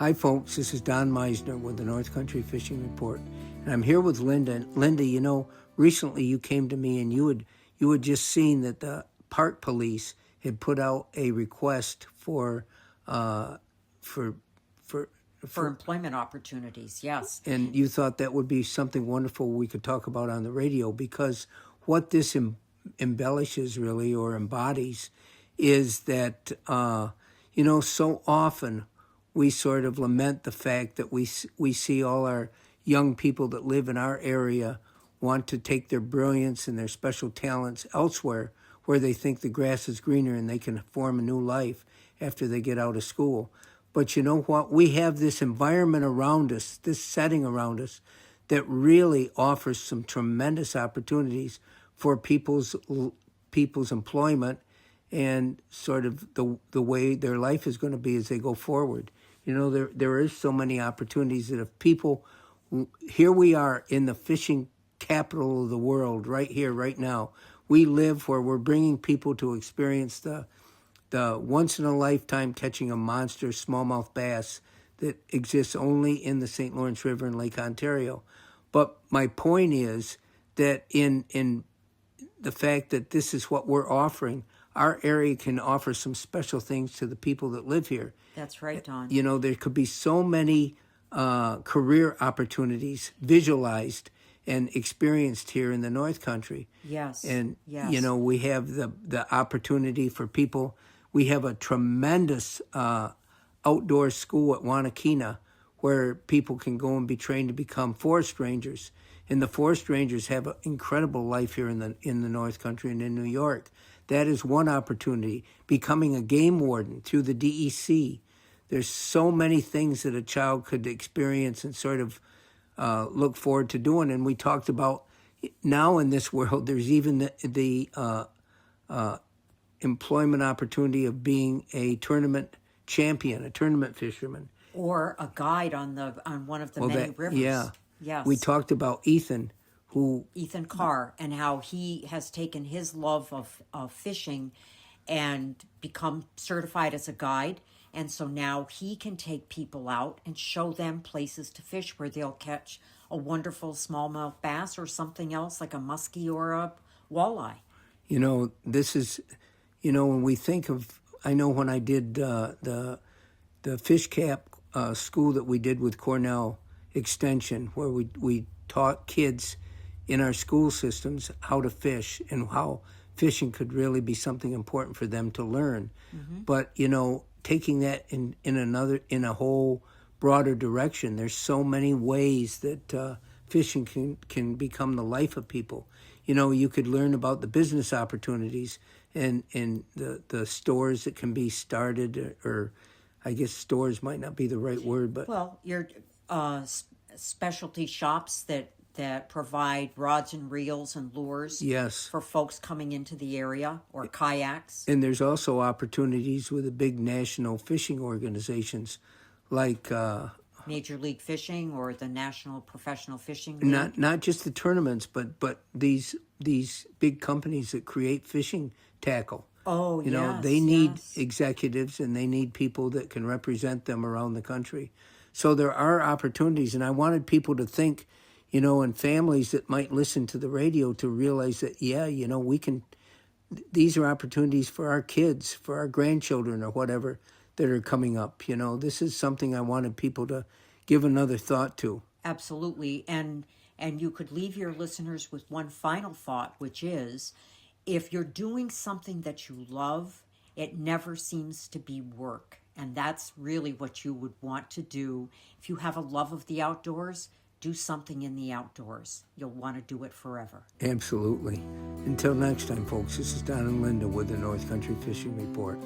Hi, folks. This is Don Meissner with the North Country Fishing Report, and I'm here with Linda. And Linda, recently you came to me and you had just seen that the park police had put out a request for employment opportunities. Yes, and you thought that would be something wonderful we could talk about on the radio, because what this embellishes really, or embodies, is that so often we sort of lament the fact that we see all our young people that live in our area want to take their brilliance and their special talents elsewhere, where they think the grass is greener and they can form a new life after they get out of school. But you know what? We have this environment around us, this setting around us, that really offers some tremendous opportunities for people's employment and sort of the way their life is going to be as they go forward. There is so many opportunities that if people, here we are in the fishing capital of the world, right here, right now. We live where we're bringing people to experience the once-in-a-lifetime catching a monster smallmouth bass that exists only in the St. Lawrence River and Lake Ontario. But my point is that in the fact that this is what we're offering, our area can offer some special things to the people that live here. That's right, Don. There could be so many career opportunities visualized and experienced here in the North Country. Yes. And, yes. We have the opportunity for people. We have a tremendous outdoor school at Wanakina where people can go and be trained to become forest rangers. And the forest rangers have an incredible life here in the North Country and in New York. That is one opportunity. Becoming a game warden through the DEC. There's so many things that a child could experience and sort of look forward to doing. And we talked about now in this world, there's even the employment opportunity of being a tournament champion, a tournament fisherman, or a guide on one of the many rivers. Yeah, yes. We talked about Ethan Carr, and how he has taken his love of fishing and become certified as a guide. And so now he can take people out and show them places to fish where they'll catch a wonderful smallmouth bass or something else like a muskie or a walleye. This is, when we think of, I know when I did the fish cap school that we did with Cornell Extension, where we taught kids in our school systems how to fish and how fishing could really be something important for them to learn. Mm-hmm. But, taking that in a whole broader direction, there's so many ways that fishing can become the life of people. You could learn about the business opportunities and the stores that can be started, or I guess stores might not be the right word, but your specialty shops that provide rods and reels and lures. Yes. For folks coming into the area, or kayaks. And there's also opportunities with the big national fishing organizations like Major League Fishing or the National Professional Fishing League. Not just the tournaments, but these big companies that create fishing tackle. Oh, they need executives, and they need people that can represent them around the country. So there are opportunities, and I wanted people to think, and families that might listen to the radio, to realize that, we can, these are opportunities for our kids, for our grandchildren or whatever that are coming up. This is something I wanted people to give another thought to. Absolutely. And you could leave your listeners with one final thought, which is, if you're doing something that you love, it never seems to be work. And that's really what you would want to do. If you have a love of the outdoors, do something in the outdoors. You'll want to do it forever. Absolutely. Until next time, folks, this is Don and Linda with the North Country Fishing Report.